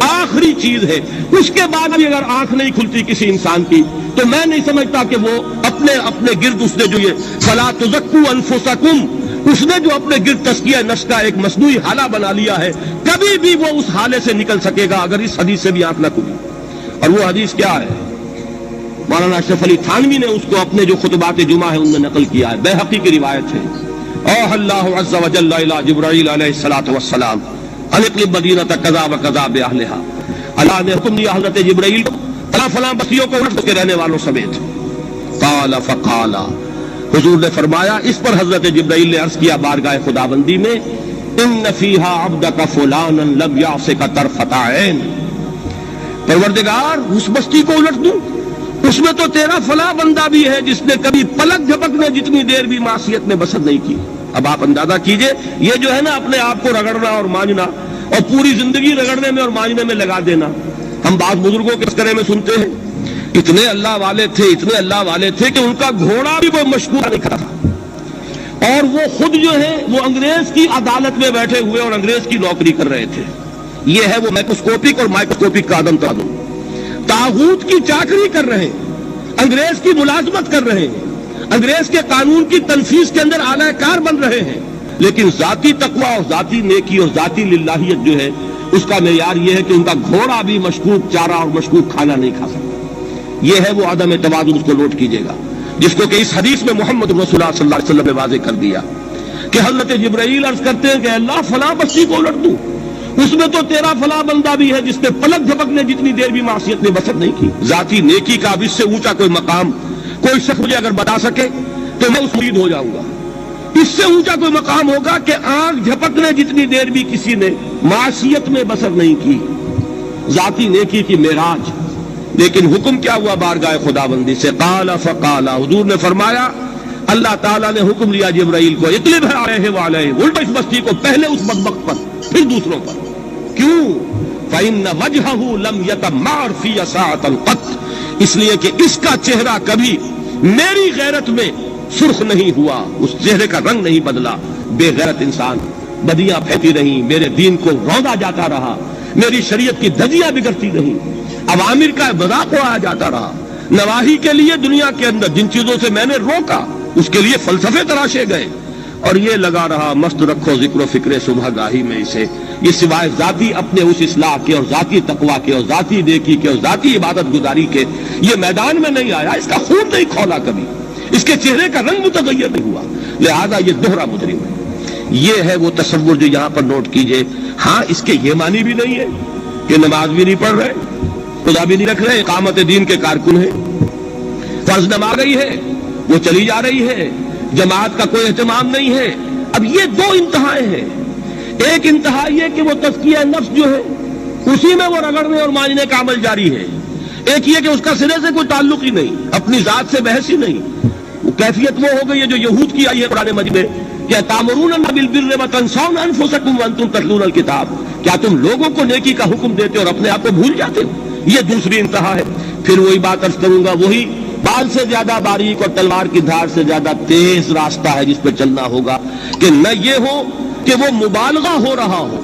آخری چیز ہے، اس کے بعد بھی اگر آنکھ نہیں کھلتی کسی انسان کی تو میں نہیں سمجھتا کہ وہ اپنے گرد اس نے جو یہ فلا تزکوا انفسکم، اس نے جو اپنے گرد تزکیہ نفس کا ایک مصنوعی حالہ بنا لیا ہے، کبھی بھی وہ اس حالے سے نکل سکے گا اگر اس حدیث سے بھی آنکھ نہ کھلی۔ اور وہ حدیث کیا ہے؟ مولانا اشرف علی تھانوی نے اس کو اپنے جو خطبات جمعہ ہے ان میں نقل کیا ہے، بیہقی کی روایت ہے۔ اوحى اللہ عز وجل الى جبرائیل علیہ الصلوۃ والسلام ان اقلب مدینۃ کذا وکذا باہلھا، اللہ نے حکم دیا حضرت جبرائیل کو فلاں فلاں بستیوں کو الٹ کے رہنے والوں سمیت۔ قال فقال، حضور نے فرمایا، اس پر حضرت جبرائیل نے عرض کیا بارگاہ خداوندی میں، ان فیھا عبدک فلانا لم یعصک طرفۃ عین، پروردگار اس بستی کو الٹ دوں، اس میں تو تیرا فلاں بندہ بھی ہے جس نے کبھی پلک جھپکنے جتنی دیر بھی معصیت میں بسر نہیں کی۔ اب آپ اندازہ کیجئے، یہ جو ہے نا اپنے آپ کو رگڑنا اور مانجنا اور پوری زندگی رگڑنے میں اور مانجنے میں لگا دینا، ہم بعض بزرگوں کے تذکرے میں سنتے ہیں اتنے اللہ والے تھے، اتنے اللہ والے تھے کہ ان کا گھوڑا بھی کوئی مشکور نہیں کھڑا تھا، اور وہ خود جو ہے وہ انگریز کی عدالت میں بیٹھے ہوئے اور انگریز کی نوکری کر رہے تھے۔ یہ ہے وہ مائکروسکوپک اور مائکروسکوپک کا عدم تعدد، طاغوت کی چاکری کر رہے ہیں، انگریز کی ملازمت کر رہے ہیں، انگریز کے قانون کی تنفیذ کے اندر اعلی کار بن رہے ہیں، لیکن ذاتی تقویٰ اور ذاتی نیکی اور ذاتی للہیت جو ہے اس کا معیار یہ ہے کہ ان کا گھوڑا بھی مشکوک چارہ اور مشکوک کھانا نہیں کھا سکتا۔ یہ ہے وہ عدم توازن، اس کو نوٹ کیجئے گا، جس کو کہ اس حدیث میں محمد رسول اللہ صلی اللہ علیہ وسلم نے واضح کر دیا کہ حضرت جبرائیل عرض کرتے ہیں کہ اللہ فلاں بستی کو الٹ دوں، اس میں تو تیرا فلاں بندہ بھی ہے جس نے پلک جھپکنے جتنی دیر بھی معصیت میں بسر نہیں کی۔ ذاتی نیکی کا اب اس سے اونچا کوئی مقام کوئی شخص مجھے اگر بتا سکے تو میں اس امید ہو جاؤں گا۔ اس سے اونچا کوئی مقام ہوگا کہ آنکھ جھپکنے جتنی دیر بھی کسی نے معصیت میں بسر نہیں کی، ذاتی نیکی کی معراج۔ لیکن حکم کیا ہوا بارگاہ خداوندی سے؟ قال فقال، حضور نے فرمایا، اللہ تعالیٰ نے حکم لیا جبرائیل کو، اقلب علیہ وعلیہ، الٹا اس بستی کو، پہلے اس بدبخت پر پھر دوسروں پر۔ کیوں؟ فإن وجهه لم يتمعر في ساعة قط، اس لیے کہ اس کا چہرہ کبھی میری غیرت میں سرخ نہیں ہوا، اس چہرے کا رنگ نہیں بدلا۔ بے غیرت انسان، بدیاں پھیلتی رہیں، میرے دین کو روندا جاتا رہا، میری شریعت کی دھجیاں بگڑتی رہیں، عوامر کا مذاق اڑایا جاتا رہا، نواہی کے لیے دنیا کے اندر جن چیزوں سے میں نے روکا اس کے لیے فلسفے تراشے گئے، اور یہ لگا رہا مست رکھو ذکر و فکر صبح گاہی میں اسے، یہ سوائے ذاتی اپنے اس اصلاح کے اور ذاتی تقویٰ کے اور ذاتی نیکی کے اور ذاتی عبادت گزاری کے یہ میدان میں نہیں آیا، اس کا خون نہیں کھولا کبھی، اس کے چہرے کا رنگ متغیر نہیں ہوا، لہذا یہ دوہرا مجرم ہے۔ یہ ہے وہ تصور جو یہاں پر نوٹ کیجئے۔ ہاں، اس کے یہ معنی بھی نہیں ہے کہ نماز بھی نہیں پڑھ رہے، خدا بھی نہیں رکھ رہے، اقامت دین کے کارکن ہیں، فرض نماز گئی ہے وہ چلی جا رہی ہے، جماعت کا کوئی اہتمام نہیں ہے۔ اب یہ دو انتہائیں ہیں، ایک انتہا یہ کہ وہ تزکیہ نفس جو ہے اسی میں وہ رگڑنے اور مانجنے کا عمل جاری ہے، ایک یہ کہ اس کا سرے سے کوئی تعلق ہی نہیں، اپنی ذات سے بحث ہی نہیں۔ وہ کیفیت وہ ہو گئی ہے جو یہود کی آئی ہے قرآن مجید میں، کہ تامرون بالبر وتنسون انفسکم وانتم تتلون الکتاب، کیا تم لوگوں کو نیکی کا حکم دیتے اور اپنے آپ کو بھول جاتے ہو؟ یہ دوسری انتہا ہے۔ پھر وہی بات عرض کروں گا، وہی بال سے زیادہ باریک اور تلوار کی دھار سے زیادہ تیز راستہ ہے جس پہ چلنا ہوگا، کہ نہ یہ ہو کہ وہ مبالغہ ہو رہا ہو،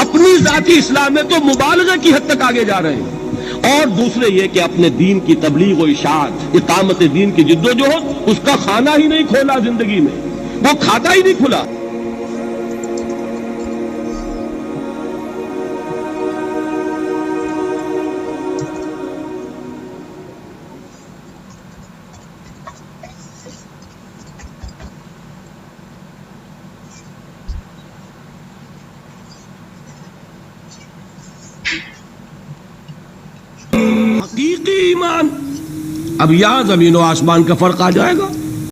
اپنی ذاتی اصلاح میں تو مبالغہ کی حد تک آگے جا رہے ہیں، اور دوسرے یہ کہ اپنے دین کی تبلیغ و اشاعت، اقامت دین کی جد و جہد، اس کا کھانا ہی نہیں کھولا زندگی میں، وہ کھاتا ہی نہیں کھلا۔ حقیقی ایمان، اب یہاں زمین و آسمان کا فرق آ جائے گا۔